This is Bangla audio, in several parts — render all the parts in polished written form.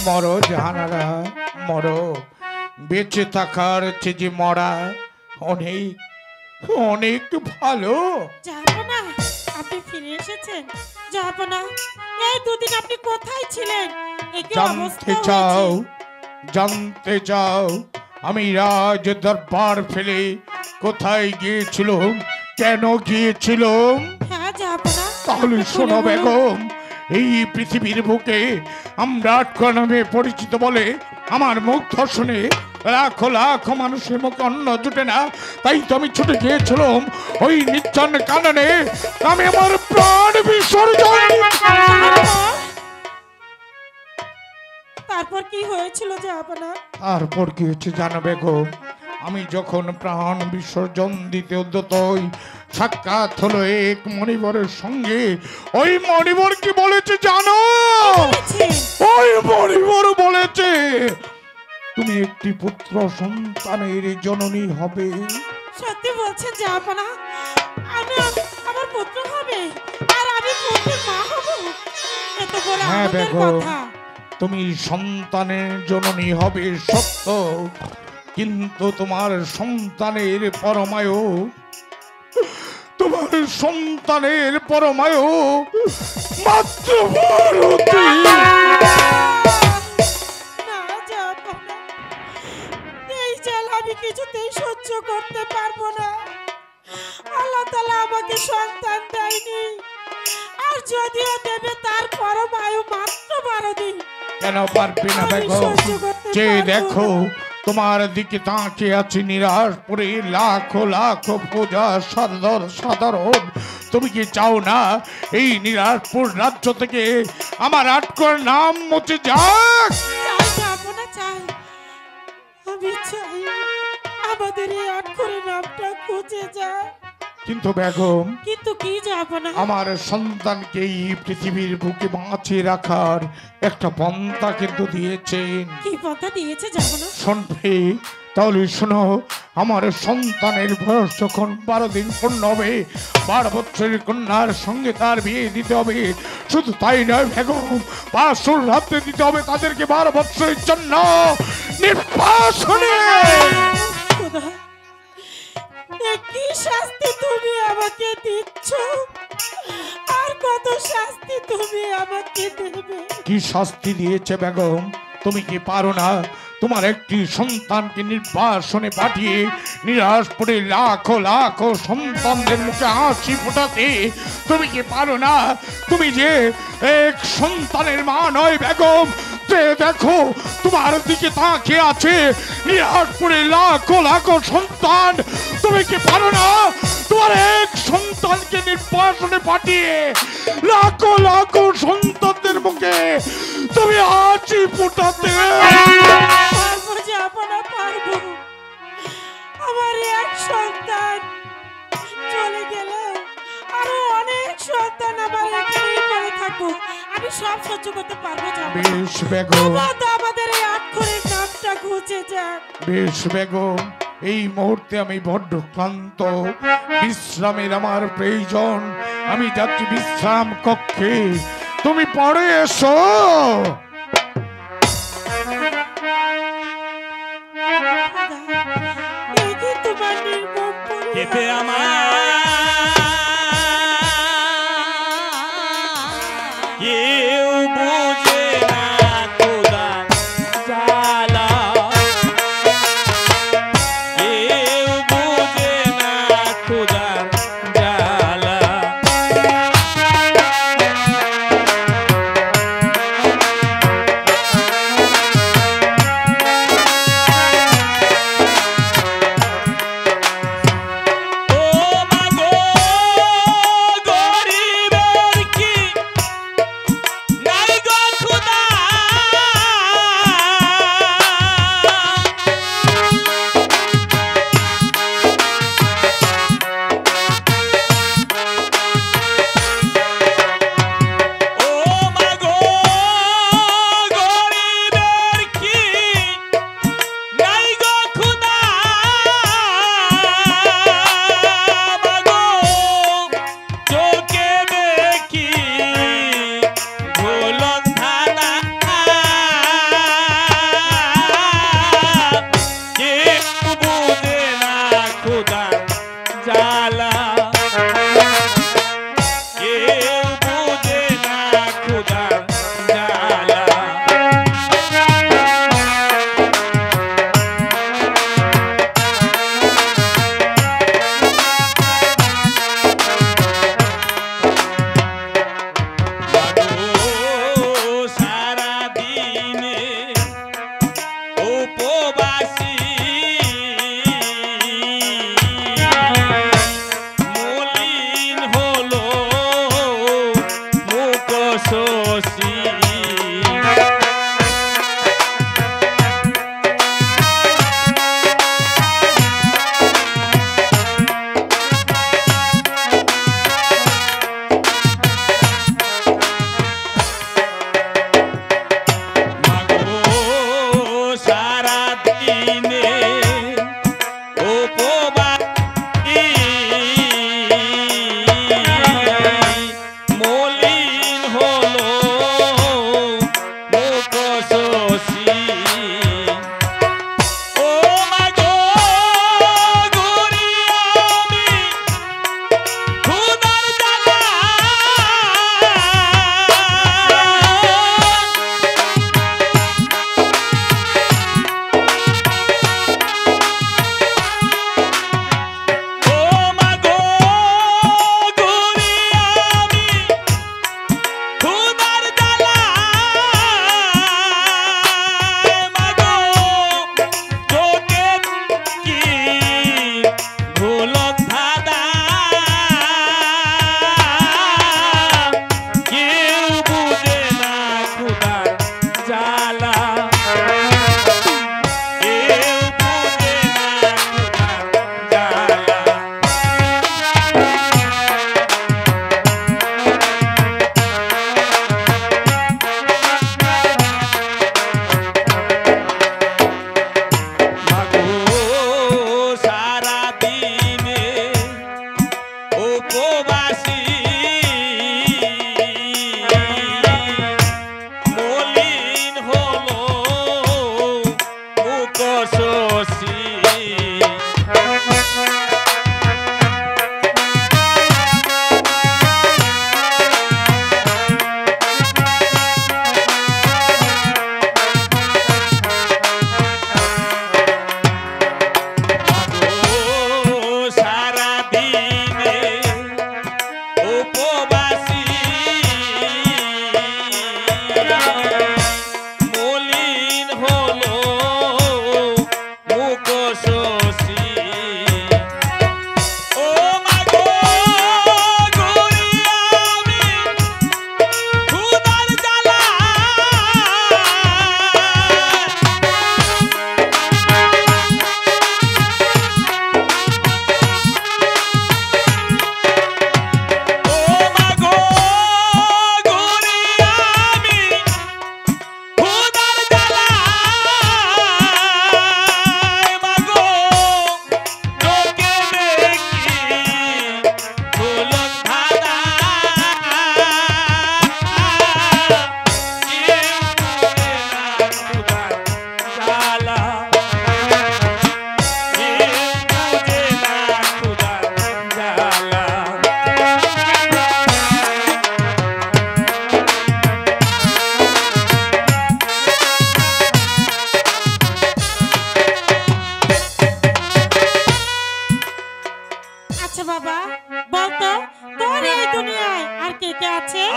মরো জাহানারা মরো, বেঁচে থাকার চেয়ে যে মরা অনেক অনেক ভালো। জাহাপনা, আপনি ফিরে এসেছেন। জাহাপনা, এই দুদিন আপনি কোথায় ছিলেন? জানতে চাও আমি রাজ দরবার ফেলে কোথায় গিয়েছিলাম, কেন গিয়েছিলাম? হ্যাঁ জাহাপনা। তাহলে শোনো বেগম, এই পৃথিবীর বুকে আমরা আটকা নামে পরিচিত বলে আমার মুখ ধর্ষণে লাখো লাখো মানুষের মুখে অন্ন জুটে না, তাই তো আমি ছুটে গিয়েছিলাম ওই নির্জন কাননে, আমি আমার প্রাণ বিসর্জন। তারপর কি হয়েছিল জাহাপনা? তারপর কি হয়েছে জানো বেগম? আমি যখন প্রাণ বিসর্জন দিতে উদ্যত হই, সাক্ষাৎ হলো এক মণিবরের সঙ্গে। ওই মণিবর কি বলেছে জানো? ওই মণিবর বলেছে তুমি একটি পুত্র সন্তানের জননী হবে। সত্যি বলছেন জাহাপনা? আমার পুত্র হবে আর আমি পুত্রের মা হব? এত বড় আনন্দের কথা। তুমি সন্তানের জননী হবে সত্য, কিন্তু তোমার সন্তানের পরমায়ু মাত্র ভারতী। এই জাল আমি কিছুতেই সহ্য করতে পারবো না। আল্লাহ তাআলা আমাকে সন্তান দেয়নি, আর যদিও দেবে তার পরমায়ু মাত্র 12 দিন। কেন পারবে না বেগম? যে দেখো তোমার দিকে তাকিয়ে আছে নিরাশ পরে লাখো লাখো পূজা সাধারণ। তুমি কি চাও না এই নিরাশপুর রাজ্য থেকে আমার আটকর নাম মুছে যাক? আমি চাই আমাদের এই আটকরের নামটা খুঁজে যায়। কিন্তু বেগম, কিন্তু কি যাবো না, আমার সন্তানকে এই পৃথিবীর বুকে বাঁচিয়ে রাখার একটা পন্থা কিন্তু দিয়েছেন। কি পন্থা দিয়েছে যাবো না? শুনবে তাহলে শোনো, আমার সন্তানের বয়স যখন 12 দিন পূর্ণ হবে, 12 বছরের কন্যার সঙ্গে তার বিয়ে দিতে হবে। শুধু তাই নয় বেগম, 5 রাত্রে দিতে হবে তাদেরকে 12 বছরের জন্য নির্বাসনে। কি শাস্তি তুমি আমাকে দিচ্ছ, আর কত শাস্তি তুমি আমাকে দেবে? কি শাস্তি দিয়েছে বেগম? তুমি কি পারো না তোমার একটি সন্তানকে নির্বাসনে পাঠিয়ে নিরাশ পড়ে লাখো লাখো সন্তানদের মুখে হাসি ফোটাতে? তুমি কি পারো না? তুমি যে এক সন্তানের মা নয় বেগম, দেখো তোমার দিকে তাকিয়ে আছে নিরাশ পড়ে লাখো লাখো সন্তান। তুমি কি পারো না তোমার এক সন্তানকে নির্বাসনে পাঠিয়ে লাখো লাখো সন্তানদের মুখে তুমি হাসি ফোটাতে? পারবো। আমার এক সন্তান চলে গেলে আরো অনেক সন্তান আমার এখানেই পড়ে থাকবো, আমি সব সহ্য করতে পারবো। বেশ বেগম, আমাদের এই আটকরের নামটা ঘুচে যাক। বেশ বেগম, এই মুহূর্তে আমি বড্ড ক্লান্ত, বিশ্রামের আমার প্রয়োজন। আমি যাচ্ছি বিশ্রাম কক্ষে, তুমি পরে এসো। তোমার নির্মম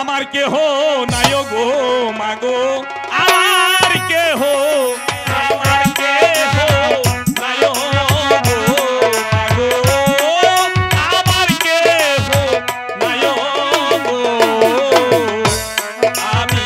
আমার কেহ নাই গো মাগো আর কেহ আমার কেহ নাই গো মাগো আমার কেহ নাই গো আমি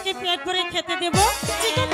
তোমাকে পেট ভরে খেতে দেবো। চিকেন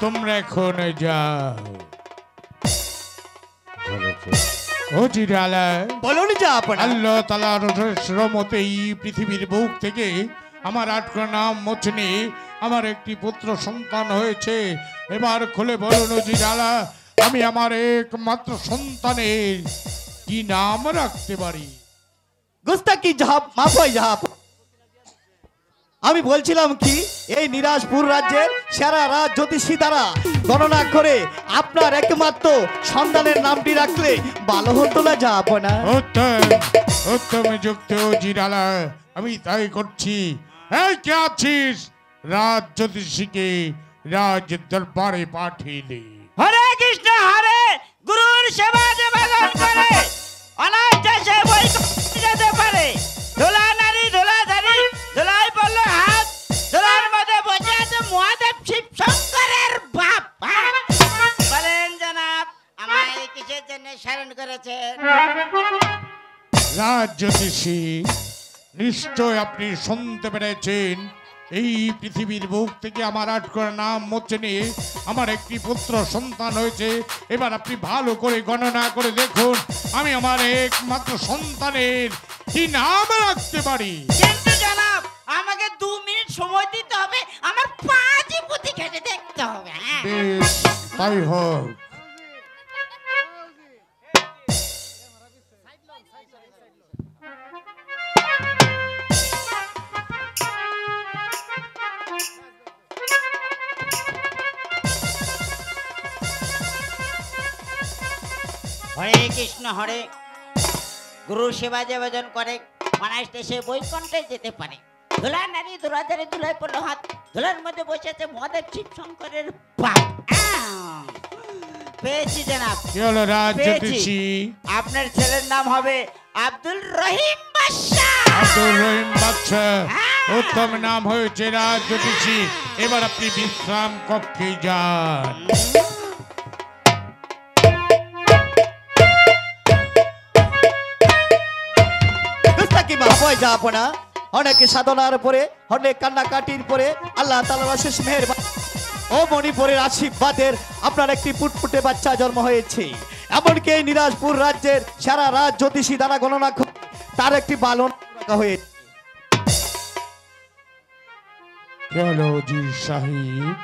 তোমরা এখন যাও। ও জিরালা, বলুন জাহাপনা। আল্লাহ তাআলার রহমতে এই পৃথিবীর বুক থেকে আমার 8 নাম মোচনে আমার একটি পুত্র সন্তান হয়েছে। এবার খুলে বলুন ও জিরালা, আমি আমার একমাত্র সন্তানের কি নাম রাখতে পারি? গুস্তাকি জাহাব মাফ হয় জাহাব। আমি বলছিলাম কি, এই নিরাজপুর রাজ্যের সেরা রাজ জ্যোতিষী দ্বারা গণনা করে আপনার একমাত্র সন্তানের নামটি রাখলে ভালো হতো না জাহাপনা? উত্তম উত্তম যুক্ত ও জিরালা, আমি তাই করছি। এই কে আছিস? রাজ জ্যোতিষীকে রাজ দরবারে পাঠিয়ে দে। হরে কৃষ্ণ হরে, গুরুর সেবা যে পালন করে অনাথে সে বই যেতে পারে। ধোলা নারী ধোলা ধারি, ধোলাই পড়ল হাত, ধোলার মধ্যে বসে আছে মহাদেব শিব শঙ্করের বাপ। বলেন জনাব, আমায় কিসের জন্য স্মরণ করেছেন? রাজ জ্যোতিষী, নিশ্চয় আপনি শুনতে পেরেছেন এই পৃথিবীর বুক থেকে আমার 8 নাম মোচনে আমার একটি পুত্র সন্তান হয়েছে। এবার আপনি ভালো করে গণনা করে দেখুন আমি আমার একমাত্র সন্তানের কি নাম রাখতে পারি। কিন্তু জনাব, আমাকে 2 মিনিট সময় দিতে হবে, আমার 5 পুঁথি খেটে দেখতে হবে। বেশ, তাই হোক। হরে কৃষ্ণ হরে, গুরু সেবা যে ভজন করে অনায়াসে সে বৈকুণ্ঠে যেতে পারে। ধুলা নারী ধুলা ধারে, ধুলাই পড়লো হাত, ধুলার মধ্যে বসেছে মহাদেব শিব শঙ্করের বাপ। পেয়েছি জনাব, কি হলো রাজ পেয়েছি। জ্যোতিষী? আপনার ছেলের নাম হবে আব্দুল রহিম বাদশা। আব্দুল রহিম বাদশা, উত্তম নাম হয়েছে রাজ জ্যোতিষী। এবার আপনি বিশ্রাম কক্ষে যান। গুস্তাকি মাফ হয় জাহাপনা। অনেক সাধনার পরে, অনেক কান্নাকাটির পরে আল্লাহ তাআলার অশেষ মেহেরবানি ও মণিপুরের আশীর্বাদের আপনার একটি ফুটফুটে বাচ্চা জন্ম হয়েছে। এমনকি এই নিরাজপুর রাজ্যের সারা রাজ জ্যোতিষী দ্বারা গণনা করে তার একটি বালন রাখা হয়েছে। কি হলো জি সাহেব?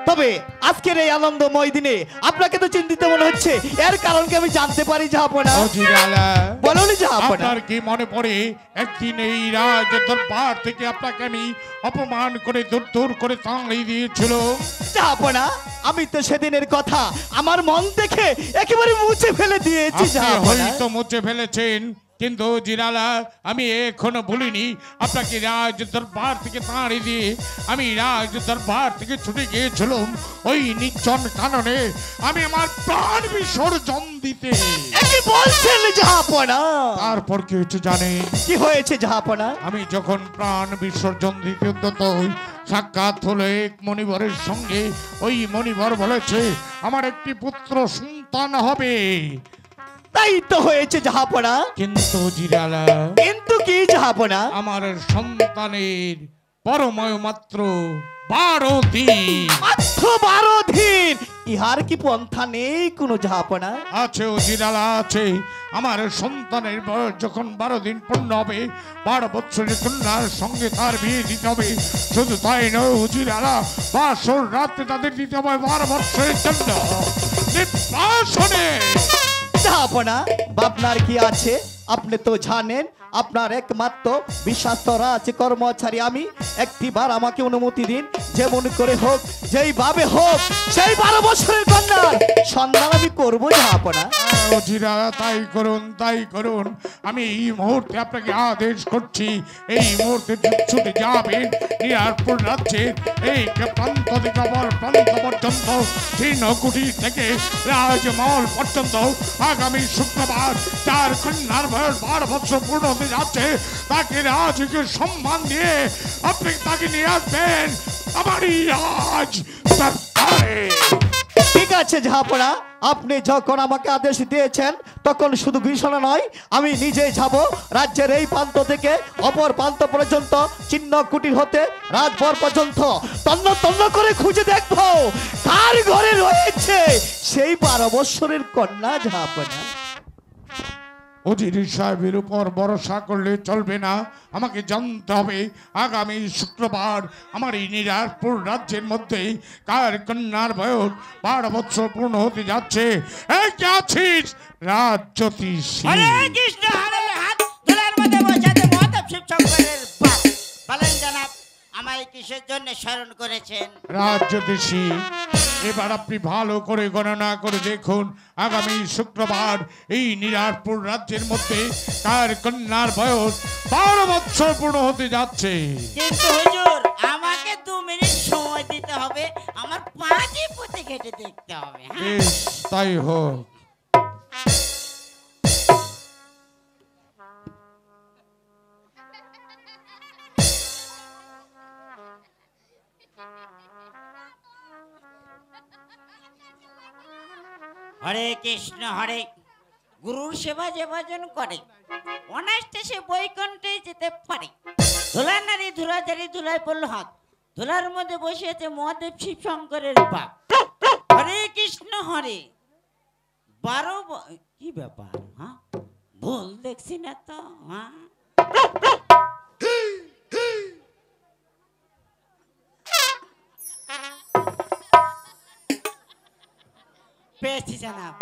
তবে আজকের এই আনন্দময় দিনে আপনাকে তো চিন্তিত মনে হচ্ছে, এর কারণ কি আমি জানতে পারি জাহাপনা? ও জিরালা, বলুন জাহাপনা। আপনার কি মনে পড়ে একদিন এই রাজ দরবার থেকে আপনাকে আমি অপমান করে দূর দূর করে তাড়িয়ে দিয়েছিল? জাহাপনা, আমি তো সেদিনের কথা আমার মন থেকে একেবারে মুছে ফেলে দিয়েছি আপনি জাহাপনা। হয়তো মুছে ফেলেছেন, কিন্তু জিরালা আমি এখনো ভুলিনি আপনাকে রাজ দরবার থেকে তাড়িয়ে দিয়ে আমি রাজ দরবার থেকে ছুটে গিয়েছিলাম ওই নির্জন কাননে আমি আমার প্রাণ বিসর্জন দিতে। কি বলছেন জাহাপনা? তারপর কি হয়েছে জানেন? কি হয়েছে জাহাপনা? আমি যখন প্রাণ বিসর্জন দিতে তো সাক্ষাৎ হলো এক মণিবরের সঙ্গে। ওই মণিবর বলেছে আমার একটি পুত্র সন্তান হবে। তাই তো হয়েছে জাহাপনা। কিন্তু জিরালা, কিন্তু কি জাহাপনা? আমার সন্তানের পরময় মাত্র 12 দিন। মাত্র 12 দিন? ইহার কি পন্থা নেই কোনো জাহাপনা? আছে ও জিরালা আছে। আমার সন্তানের বয়স যখন 12 দিন পূর্ণ হবে, 12 বছরের কন্যার সঙ্গে তার বিয়ে দিতে হবে। শুধু তাই নয় ও জিরালা, বাসর রাতে তাদের দিতে হবে 12 বছরের জন্য নির্বাসনে। জাহাপনা আপনার কি আছে আপনি তো জানেন আপনার একমাত্র বিশ্বাস্ত রাজ কর্মচারী আমি। একটিবার আমাকে অনুমতি দিন, যেমন করে হোক যেইভাবে হোক সেই 12 বছরের কন্যার সন্ধান আমি করবো জাহাপনা। অজিরা তাই করুন তাই করুন। আমি এই মুহূর্তে আপনাকে আদেশ করছি, এই মুহূর্তে ছুটে যাবেন নিরারপুর রাজ্যের এই প্রান্ত থেকে অপর প্রান্ত পর্যন্ত, তৃণকুটি থেকে রাজমহল পর্যন্ত। আগামী শুক্রবার যার কন্যার বয়স 12 বছর পূর্ণ হতে যাচ্ছে, তাকে রাজকে সম্মান দিয়ে আপনি তাকে নিয়ে আসবেন আমারই রাজ দরবারে। ঠিক আছে জাহাপনা, আপনি যখন আমাকে আদেশ দিয়েছেন তখন শুধু ঘোষণা নয়, আমি নিজে যাব রাজ্যের এই প্রান্ত থেকে অপর প্রান্ত পর্যন্ত, চিহ্ন কুটির হতে রাজভর পর্যন্ত তন্ন তন্ন করে খুঁজে দেখবো কার ঘরে রয়েছে সেই 12 বছরের কন্যা জাহাপনা। অজির সাহেবের উপর ভরসা করলে চলবে না, আমাকে জানতে হবে আগামী শুক্রবার আমার এই নিরারপুর রাজ্যের মধ্যে কার কন্যার বয়স 12 বছর পূর্ণ হতে যাচ্ছে। এই কে আছিস রাজ জ্যোতিষী? হরে কৃষ্ণ হরে হাত ধুলার মধ্যে বসাতে মহাদেব শিব শঙ্করের বাপ বলেন জানাব আমায় কিসের জন্য স্মরণ করেছেন? রাজ জ্যোতিষী, এবার আপনি ভালো করে গণনা করে দেখুন আগামী শুক্রবার এই নিরারপুর রাজ্যের মধ্যে কার কন্যার বয়স 12 বছর পূর্ণ হতে যাচ্ছে। কিন্তু হুজুর আমাকে 2 মিনিট সময় দিতে হবে, আমার পাঁচই পুঁতে কেটে দেখতে হবে। হ্যাঁ বেশ তাই হোক। হরে কৃষ্ণ হরে, গুরুর সেবা যে ভজন করে অনায়াসে সে বৈকুণ্ঠে যেতে পারে। ধুলা নারী ধুলাধারী ধুলায় পড়ল হাত, ধুলার মধ্যে বসে আছে মহাদেব শিব শঙ্করের বাপ। হরে কৃষ্ণ হরে, 12 কি ব্যাপার? হ্যাঁ ভুল দেখছি না তো? হ্যাঁ পেয়েছি জানাব।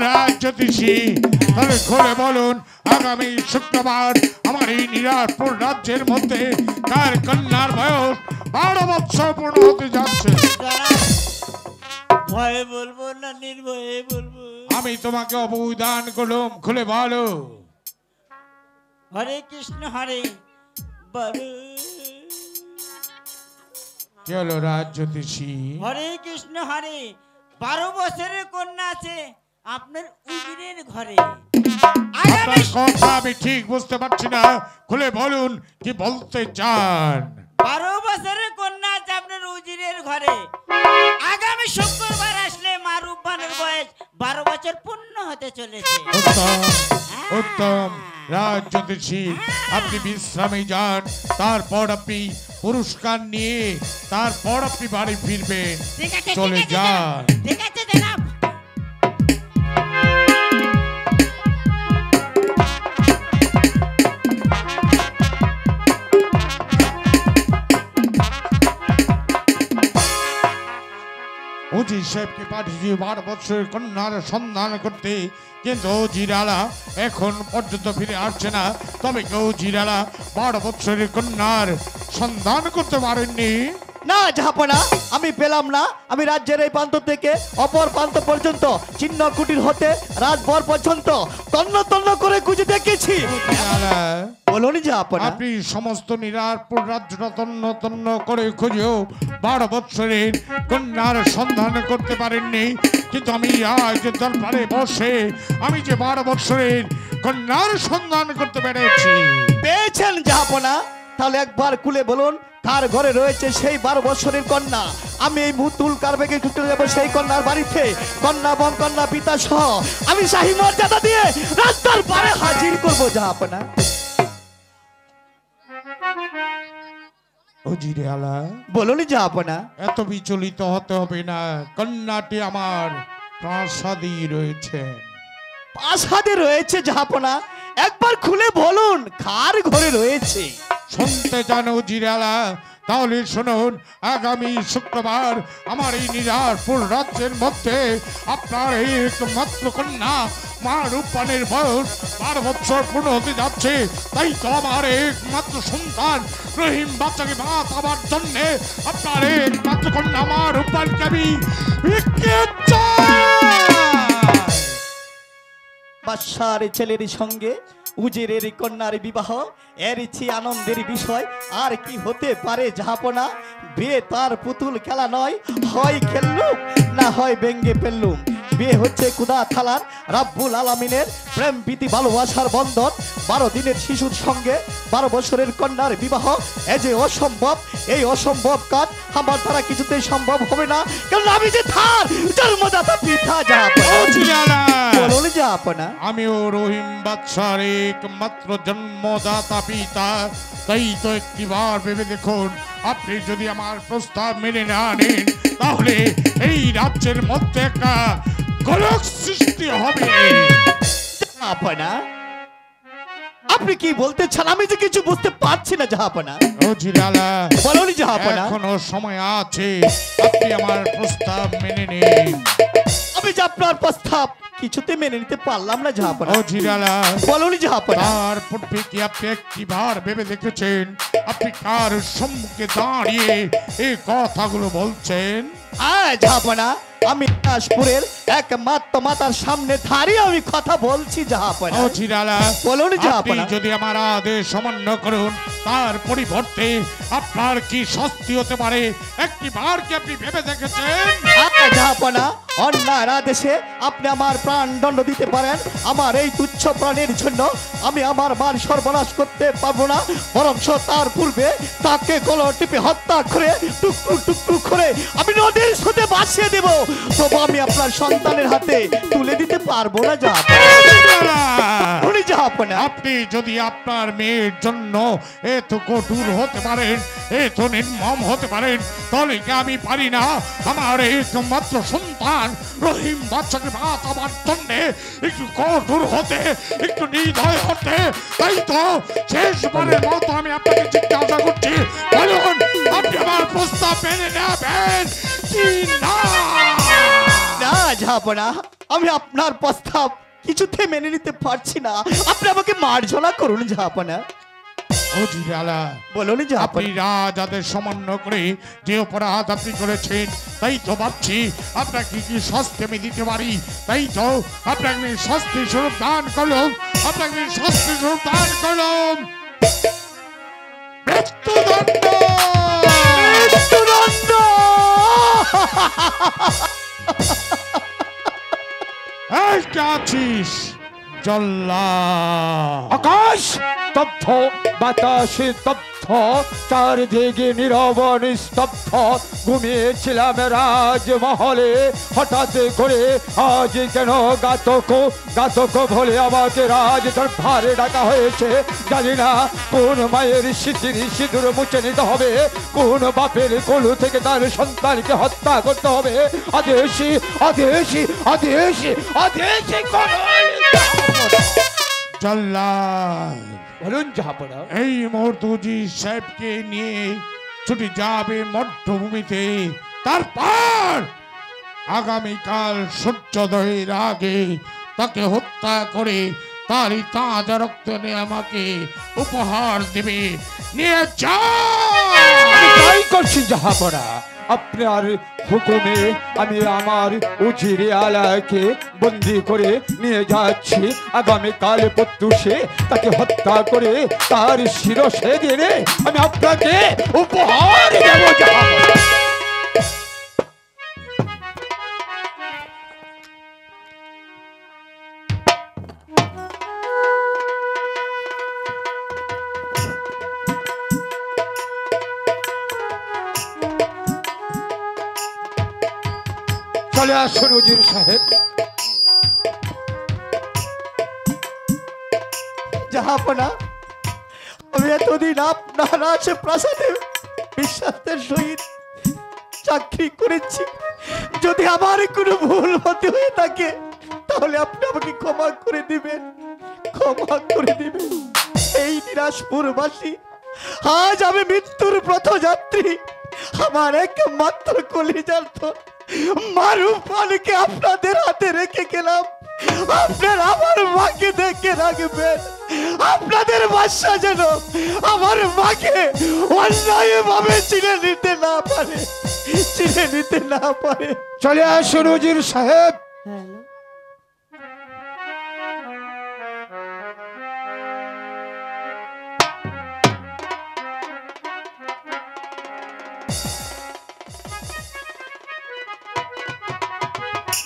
রাজ জ্যোতিষী, তাহলে খুলে বলুন আগামী শুক্রবার আমার এই নিরারপুর রাজ্যের মধ্যে কার কন্যার বয়স 12 বছর পূর্ণ হতে যাচ্ছে। ভয়ে বলবো না নির্ভয়ে বলবো? আমি তোমাকে অবদান করলাম, খুলে বলো। হরে কৃষ্ণ হরে, 12 কি হলো রাজ জ্যোতিষী? হরে কৃষ্ণ হরে, 12 বছরের কন্যা আছে আপনার উজিরের ঘরে। আপনার কথা আমি ঠিক বুঝতে পারছি না, খুলে বলুন কি বলতে চান। 12 বছরের কন্যা আছে আপনার উজিরের ঘরে। আগামী শুক্রবার আসলে মা রূপবানের বয়স 12 বছর পূর্ণ হতে চলেছে। উত্তম উত্তম রাজ জ্যোতিষী, আপনি বিশ্রামে যান, তারপর আপনি পুরস্কার নিয়ে তারপর আপনি বাড়ি ফিরবেন। ঠিক আছে চলে যান। ঠিক আছে জনাব। অজির সাহেবকে পাঠিয়েছি 12 বছরের কন্যার সন্ধান করতে, কিন্তু জিরালা এখন পর্যন্ত ফিরে আসছে না। তবে কেউ জিরালা 12 বছরের কন্যার সন্ধান করতে পারেননি। না জাহাপনা, আমি পেলাম না। আমি রাজ্যের এই প্রান্ত থেকে অপর প্রান্ত পর্যন্ত, চিহ্ন কুটির হতে রাজভর পর্যন্ত তন্ন তন্ন করে খুঁজে দেখেছি। জিরালা, বলুন জাহাপনা। আপনি সমস্ত নিরারপুর রাজ্যটা তন্ন তন্ন করে খুঁজেও 12 বছরের কন্যার সন্ধান করতে পারেননি, কিন্তু আমি আজ দরবারে বসে আমি যে 12 বছরের কন্যার সন্ধান করতে পেরেছি। পেয়েছেন জাহাপনা? তাহলে একবার খুলে বলুন কার ঘরে রয়েছে সেই 12 বছরের কন্যা। আমি এই মুতুল কারবেগে ছুটে যাবো সেই কন্যার বাড়িতে, কন্যা এবং কন্যা পিতা সহ আমি শাহী মর্যাদা দিয়ে রাস্তার পারে হাজির করবো জাহাপনা। ও জিরালা, বলুন জাহাপনা। এত বিচলিত হতে হবে না, কন্যাটি আমার প্রাসাদই রয়েছে। প্রাসাদে রয়েছে জাহাপনা? একবার খুলে বলুন কার ঘরে রয়েছে। শুনতে জানো জিরালা, তাহলে শুনুন, আগামী শুক্রবার আমার এই নিরাজপুর রাজ্যের মধ্যে আপনার এই একমাত্র কন্যা মা রূপবানের বয়স 12 বছর পূর্ণ হতে যাচ্ছে। তাই তো আমার একমাত্র সন্তান রহিম বাচ্চাকে ভাত আমার জন্য আপনার একমাত্র কন্যা মা রূপবানকে আমি ভিক্ষে চাই। বাদশার ছেলের সঙ্গে উজিরের কন্যার বিবাহ, এর চেয়ে আনন্দের বিষয় আর কি হতে পারে জাহাপনা? বিয়ে তার পুতুল খেলা নয়, হয় খেললুম না হয় ব্যঙ্গে ফেললুম। বিয়ে হচ্ছে খুদা থালার রাব্বুল আলামিনের প্রেম প্রীতি ভালোবাসার বন্ধন। 12 দিনের শিশুর সঙ্গে 12 বছরের কন্যার বিবাহ, এ যে অসম্ভব, এই অসম্ভব কাজ আমার দ্বারা কিছুতেই সম্ভব হবে না, কারণ আমি যে তার জন্মদাতা পিতা জাহাপনা। বলুন জাহাপনা। আমিও রহিম বাদশার একমাত্র জন্মদাতা পিতা। তাই তো একটিবার ভেবে দেখুন, আপনি যদি আমার প্রস্তাব মেনে না নেন তাহলে এই রাজ্যের মধ্যে একটা গোলক সৃষ্টি হবে। জাহাপনা, আপনি কি বলতে চান? আমি যে কিছু বুঝতে পারছি না জাহাপনা। ও জিরালা, বলুন জাহাপনা। এখনো সময় আছে, আপনি আমার প্রস্তাব মেনে নিন। আমি যে আপনার প্রস্তাব কিছুতে মেনে নিতে পারলাম না জাহাপনা। ও জিরালা, বলুন জাহাপনা। তার পূর্বে কি আপনি একটিবার ভেবে দেখেছেন আপনি কার সম্মুখে দাঁড়িয়ে এই কথাগুলো বলছেন? জাহাপনা, আমি দাসপুরের একমাত্র মাতার সামনে দাঁড়িয়ে আমি কথা বলছি জাহাপনা। ও জিরালা, বলুন আপনি জাহাপনা। যদি আমার আদেশ অমান্য করুন তার পরিবর্তে আপনার কি শাস্তি হতে পারে একটিবার কি আপনি ভেবে দেখেছেন? জাহাপনা, অন্যায়ের আদেশে আপনি আমার প্রাণ দণ্ড দিতে পারেন, আমার এই তুচ্ছ প্রাণের জন্য আমি আমার মান সর্বনাশ করতে পারবো না, বরং তার পূর্বে তাকে গলা টিপে হত্যা করে টুকরো টুকরো করে আমি নদীর স্রোতে ভাসিয়ে দেব, তবু আমি আপনার সন্তানের হাতে তুলে দিতে পারবো না জাহাপনা। আপনি যদি আপনার মেয়ের জন্য এত কঠোর হতে পারেন, এত নির্মম হতে পারেন, তাহলে কি আমি পারি না আমার একমাত্র সন্তান রহিম বাচ্চাকে ভাত আমার জন্য একটু কঠোর হতে, একটু নির্দয় হতে? তাই তো শেষবারের মতো আমি আপনাকে জিজ্ঞাসা করছি, বলুন আপনি আমার প্রস্তাব মেনে নেবেন কি না? না জাহাপনা, আমি আপনার প্রস্তাব কিছুতে মেনে নিতে পারছি না, আপনি আমাকে মার্জনা করুন জাহাপনা। ও জিরালা, বলুন আপনি জাহাপনা। রাজাদের সামান্য করে যে অপরাধ আপনি করেছেন, তাই তো ভাবছি আপনাকে কি শাস্তি আমি দিতে পারি। তাই তো আপনাকে আমি শাস্তি স্বরূপ দান করলাম, আপনাকে আমি শাস্তি স্বরূপ দান করলাম মৃত্যুদণ্ড। মৃত্যুদণ্ড! এই কে আছিস জল্লাদ? আকাশ স্তব্ধ, বাতাসে স্তব্ধ, চারদিকে নীরব নিস্তব্ধ। ঘুমিয়েছিলাম রাজমহলে, হঠাৎ করে আজ কেন ঘাতক বলে আমাকে রাজ দরবারে ডাকা হয়েছে। জানি না কোন মায়ের স্মৃতির সিঁদুর মুছে নিতে হবে, কোন বাপের কোলু থেকে তার সন্তানকে হত্যা করতে হবে। আদেশি আদেশি আদেশি আদেশি জল্লাদ, বলুন জাহাপনা। এই মুহূর্তে সাহেবকে নিয়ে ছুটে যাবে মধ্যভূমিতে, তারপর আগামীকাল সূর্যোদয়ের আগে তাকে হত্যা করে তারই তাজা রক্ত নিয়ে আমাকে উপহার দেবে। নিয়ে যা। তাই করছি জাহাপনা, আপনার হুকুমে আমি আমার উজিরে আলাকে বন্দি করে নিয়ে যাচ্ছি। আগামীকাল প্রত্যুষে তাকে হত্যা করে তার শিরশে দিয়ে আমি আপনাকে উপহার দেব জাহাপনা। চলে আসুন উজির সাহেব। জাহাপনা, আমি এতদিন আপনার আছে প্রাসাদে বিশ্বাসের সহিত চাকরি করেছি, যদি আমার কোনো ভুল হতে হয়ে থাকে তাহলে আপনি আমাকে ক্ষমা করে দিবেন, ক্ষমা করে দিবেন। এই নিরাজপুরবাসী আজ আমি মৃত্যুর পথযাত্রী। আমার একমাত্র কলিজার তো মারুফানকে আপনাদের হাতে রেখে গেলাম। আপনারা আমার মাকে দেখে রাখবেন। আপনাদের বাদশা যেন আমার মাকে অন্যায়ভাবে চিনে নিতে না পারে, চিনে নিতে না পারে। চলে আসুন উজির সাহেব। হ্যালো